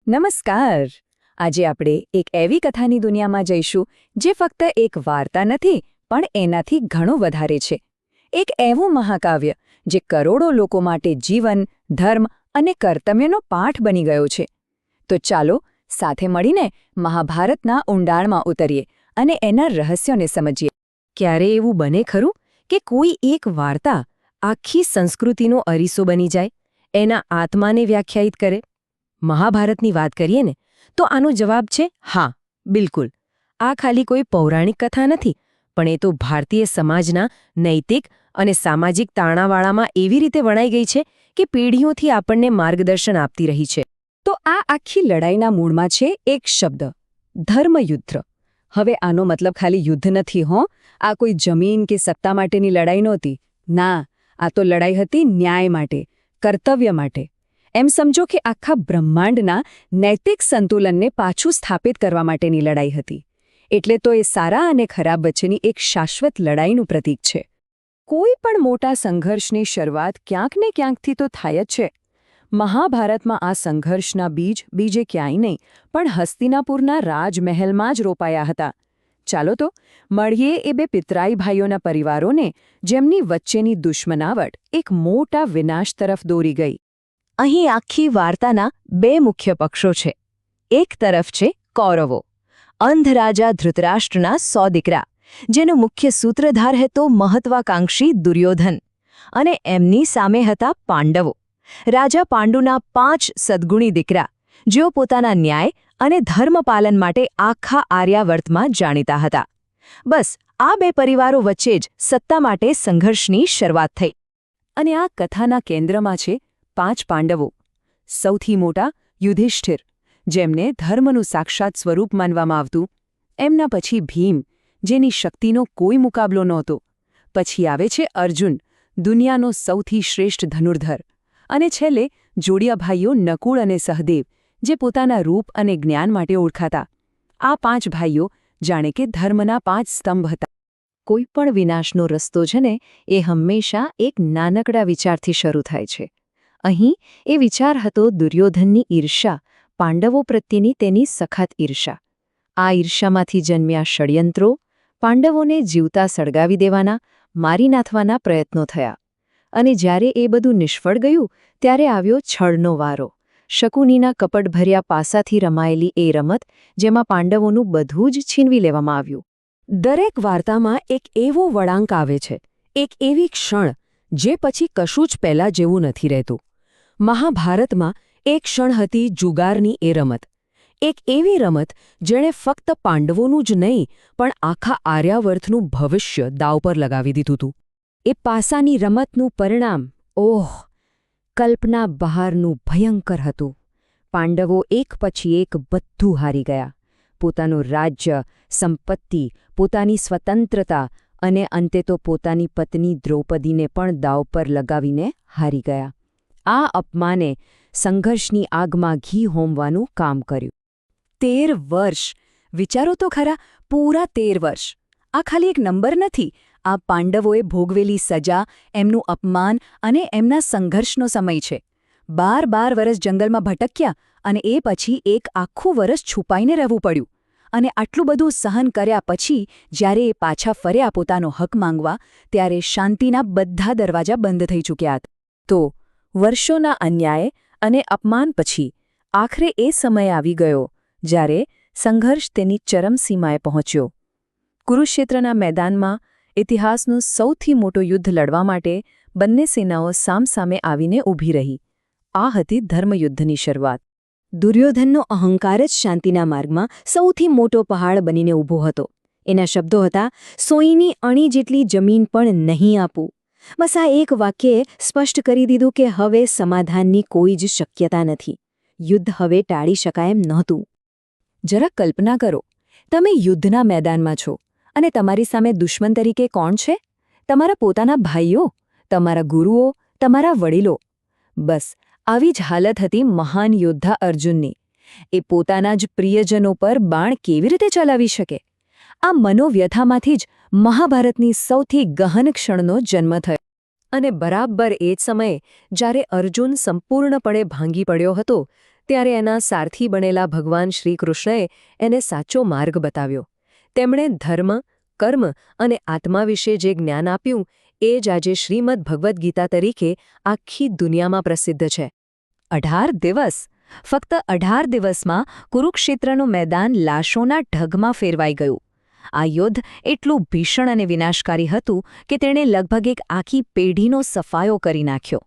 નમસ્કાર. આજે આપણે એક એવી કથાની દુનિયામાં જઈશું જે ફક્ત એક વાર્તા નથી પણ એનાથી ઘણું વધારે છે. એક એવું મહાકાવ્ય જે કરોડો લોકો માટે જીવન, ધર્મ અને કર્તવ્યનો પાઠ બની ગયો છે. તો ચાલો સાથે મળીને મહાભારતના ઊંડાણમાં ઉતરીએ અને એના રહસ્યોને સમજીએ. ક્યારે એવું બને ખરું કે કોઈ એક વાર્તા આખી સંસ્કૃતિનો અરીસો બની જાય, એના આત્માને વ્યાખ્યાયિત કરે? મહાભારતની વાત કરીએ ને તો આનો જવાબ છે હા, બિલકુલ. આ ખાલી કોઈ પૌરાણિક કથા નથી, પણ એ તો ભારતીય સમાજના નૈતિક અને સામાજિક તાણાવાળામાં એવી રીતે વણાઈ ગઈ છે કે પેઢીઓથી આપણને માર્ગદર્શન આપતી રહી છે. તો આ આખી લડાઈના મૂળમાં છે એક શબ્દ: ધર્મયુદ્ધ. હવે આનો મતલબ ખાલી યુદ્ધ નથી હો. આ કોઈ જમીન કે સત્તા માટેની લડાઈ નહોતી. ના, આ તો લડાઈ હતી ન્યાય માટે, કર્તવ્ય માટે. એમ સમજો કે આખા બ્રહ્માંડના નૈતિક સંતુલનને પાછું સ્થાપિત કરવા માટેની લડાઈ હતી. એટલે તો એ સારા અને ખરાબ વચ્ચેની એક શાશ્વત લડાઈનું પ્રતીક છે. કોઈ પણ મોટા સંઘર્ષની શરૂઆત ક્યાંક ને ક્યાંકથી તો થાય જ છે. મહાભારતમાં આ સંઘર્ષના બીજ બીજે ક્યાંય નહીં પણ હસ્તિનાપુરના રાજમહેલમાં જ રોપાયા હતા. ચાલો તો મળીએ એ બે પિતરાઈ ભાઈઓના પરિવારોને જેમની વચ્ચેની દુશ્મનાવટ એક મોટા વિનાશ તરફ દોરી ગઈ. અહીં આખી વાર્તાના બે મુખ્ય પક્ષો છે. એક તરફ છે કૌરવો, અંધ રાજા ધૃતરાષ્ટ્રના 100 દીકરા, જેનો મુખ્ય સૂત્રધાર હતો મહત્વાકાંક્ષી દુર્યોધન. અને એમની સામે હતા પાંડવો, રાજા પાંડુના 5 સદ્ગુણી દીકરા, જેઓ પોતાના ન્યાય અને ધર્મપાલન માટે આખા આર્યાવર્તમાં જાણીતા હતા. બસ આ બે પરિવારો વચ્ચે જ સત્તા માટે સંઘર્ષની શરૂઆત થઈ. અને આ કથાના કેન્દ્રમાં છે 5 પાંડવો. સૌથી મોટા યુધિષ્ઠિર, જેમને ધર્મનું સાક્ષાત સ્વરૂપ માનવામાં આવતું. એમના પછી ભીમ, જેની શક્તિનો કોઈ મુકાબલો નહોતો. પછી આવે છે અર્જુન, દુનિયાનો સૌથી શ્રેષ્ઠ ધનુર્ધર. અને છેલ્લે જોડિયા ભાઈઓ નકુળ અને સહદેવ, જે પોતાના રૂપ અને જ્ઞાન માટે ઓળખાતા. આ 5 ભાઈઓ જાણે કે ધર્મના 5 સ્તંભ હતા. કોઈ પણ વિનાશનો રસ્તો છે ને એ હંમેશા એક નાનકડા વિચારથી શરૂ થાય છે. અહીં એ વિચાર હતો દુર્યોધનની ઈર્ષા, પાંડવો પ્રત્યેની તેની સખત ઈર્ષા. આ ઈર્ષામાંથી જન્મ્યા ષડયંત્રો, પાંડવોને જીવતા સળગાવી દેવાના, મારી નાથવાના પ્રયત્નો થયા. અને જ્યારે એ બધું નિષ્ફળ ગયું ત્યારે આવ્યો છળનો વારો. શકુનીના કપટભર્યા પાસાથી રમાયેલી એ રમત, જેમાં પાંડવોનું બધું જ છીનવી લેવામાં આવ્યું. દરેક વાર્તામાં એક એવો વળાંક આવે છે, એક એવી ક્ષણ જે પછી કશું જ પહેલાં જેવું નથી રહેતું. મહાભારતમાં એક ક્ષણ હતી જુગારની એ રમત. એક એવી રમત જેણે ફક્ત પાંડવોનું જ નહીં પણ આખા આર્યાવર્તનું ભવિષ્ય દાવ પર લગાવી દીધું હતું. એ પાસાની રમતનું પરિણામ, ઓહ, કલ્પના બહારનું ભયંકર હતું. પાંડવો એક પછી એક બધું હારી ગયા. પોતાનું રાજ્ય, સંપત્તિ, પોતાની સ્વતંત્રતા અને અંતે તો પોતાની પત્ની દ્રૌપદીને પણ દાવ પર લગાવીને હારી ગયા. આ અપમાને સંઘર્ષની આગમાં ઘી હોમવાનું કામ કર્યું. 13 વર્ષ! વિચારો તો ખરા, પૂરા 13 વર્ષ! આ ખાલી એક નંબર નથી. આ પાંડવોએ ભોગવેલી સજા, એમનું અપમાન અને એમના સંઘર્ષનો સમય છે. 12 વર્ષ જંગલમાં ભટક્યા અને એ પછી એક આખું વર્ષ છુપાઈને રહેવું પડ્યું. અને આટલું બધું સહન કર્યા પછી જ્યારે એ પાછા ફર્યા પોતાનો હક માંગવા, ત્યારે શાંતિના બધા દરવાજા બંધ થઈ ચૂક્યા હતા. તો વર્ષોના અન્યાય અને અપમાન પછી આખરે એ સમય આવી ગયો જ્યારે સંઘર્ષ તેની ચરમસીમાએ પહોંચ્યો. કુરુક્ષેત્રના મેદાનમાં ઇતિહાસનું સૌથી મોટું યુદ્ધ લડવા માટે બંને સેનાઓ સામસામે આવીને ઊભી રહી. આ હતી ધર્મયુદ્ધની શરૂઆત. દુર્યોધનનો અહંકાર જ શાંતિના માર્ગમાં સૌથી મોટો પહાડ બનીને ઊભો હતો. એના શબ્દો હતા: સોયની અણી જેટલી જમીન પણ નહીં આપું. બસ આ એક વાક્યે સ્પષ્ટ કરી દીધું કે હવે સમાધાનની કોઈ જ શક્યતા નથી. યુદ્ધ હવે ટાળી શકાય એમ નહોતું. જરા કલ્પના કરો, તમે યુદ્ધના મેદાનમાં છો અને તમારી સામે દુશ્મન તરીકે કોણ છે? તમારા પોતાના ભાઈઓ, તમારા ગુરુઓ, તમારા વડીલો. બસ આવી જ હાલત હતી મહાન યોદ્ધા અર્જુનની. એ પોતાના જ પ્રિયજનો પર બાણ કેવી રીતે ચલાવી શકે? આ મનોવ્યથામાંથી જ મહાભારતની સૌથી ગહન ક્ષણનો જન્મ થયો. અને બરાબર એ જ સમયે જ્યારે અર્જુન સંપૂર્ણપણે ભાંગી પડ્યો હતો, ત્યારે એના સારથી બનેલા ભગવાન શ્રીકૃષ્ણએ એને સાચો માર્ગ બતાવ્યો. તેમણે ધર્મ, કર્મ અને આત્મા વિશે જે જ્ઞાન આપ્યું એ જ આજે શ્રીમદ્ ભગવદ્ ગીતા તરીકે આખી દુનિયામાં પ્રસિદ્ધ છે. 18 દિવસ ફક્ત 18 દિવસમાં કુરુક્ષેત્રનું મેદાન લાશોના ઢગમાં ફેરવાઈ ગયું. આ યુદ્ધ એટલું ભીષણ અને વિનાશકારી હતું કે તેણે લગભગ એક આખી પેઢીનો સફાયો કરી નાખ્યો.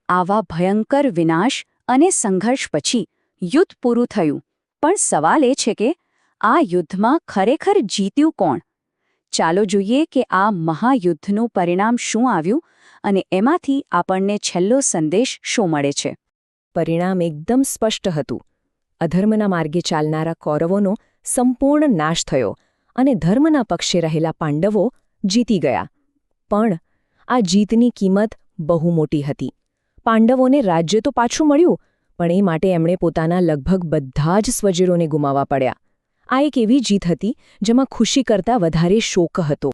આવા ભયંકર વિનાશ અને સંઘર્ષ પછી યુદ્ધ પૂરું થયું, પણ સવાલ એ છે કે આ યુદ્ધમાં ખરેખર જીત્યું કોણ? ચાલો જોઈએ કે આ મહાયુદ્ધનું પરિણામ શું આવ્યું અને એમાંથી આપણને છેલ્લો સંદેશ શું મળે છે. પરિણામ એકદમ સ્પષ્ટ હતું. અધર્મના માર્ગે ચાલનારા કૌરવોનો સંપૂર્ણ નાશ થયો અને ધર્મના પક્ષે રહેલા પાંડવો જીતી ગયા. પણ આ જીતની કિંમત બહુ મોટી હતી. પાંડવોને રાજ્ય તો પાછું મળ્યું, પણ એ માટે એમણે પોતાના લગભગ બધા જ સ્વજનોને ગુમાવવા પડ્યા. આ એક એવી જીત હતી જેમાં ખુશી કરતાં વધારે શોક હતો.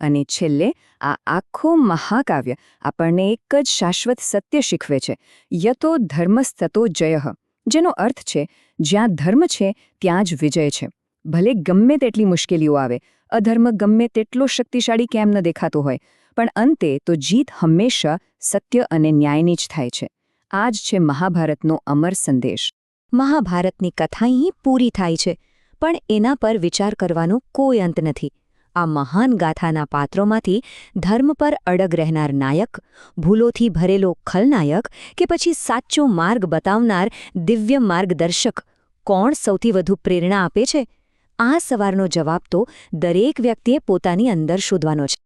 અને છેલ્લે આ આખું મહાકાવ્ય આપણને એક જ શાશ્વત સત્ય શીખવે છે, યતો ધર્મસ્તતો જયઃ, જેનો અર્થ છે જ્યાં ધર્મ છે ત્યાં જ વિજય છે. ભલે ગમે તેટલી મુશ્કેલીઓ આવે, અધર્મ ગમે તેટલો શક્તિશાળી કેમ ન દેખાતો હોય, પણ અંતે તો જીત હંમેશા સત્ય અને ન્યાયની જ થાય છે. આ જ છે મહાભારતનો અમર સંદેશ. મહાભારતની કથા અહીં પૂરી થાય છે, પણ એના પર વિચાર કરવાનો કોઈ અંત નથી. આ મહાન ગાથાના પાત્રોમાંથી ધર્મ પર અડગ રહેનાર નાયક, ભૂલોથી ભરેલો ખલનાયક કે પછી સાચો માર્ગ બતાવનાર દિવ્ય માર્ગદર્શક, કોણ સૌથી વધુ પ્રેરણા આપે છે? આ સવારનો જવાબ તો દરેક વ્યક્તિએ પોતાની અંદર શોધવાનો છે.